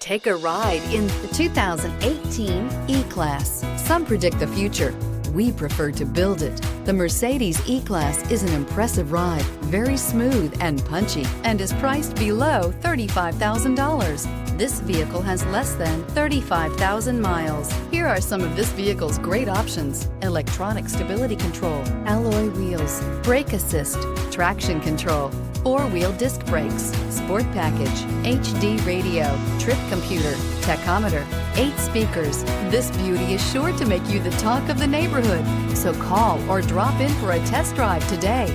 Take a ride in the 2018 E-Class. Some predict the future. We prefer to build it. The Mercedes E-Class is an impressive ride, very smooth and punchy, and is priced below $35,000. This vehicle has less than 35,000 miles. Here are some of this vehicle's great options: electronic stability control, alloy wheels, brake assist, traction control, four-wheel disc brakes, sport package, HD radio, trip computer, tachometer, 8 speakers. This beauty is sure to make you the talk of the neighborhood. So call or drop in for a test drive today.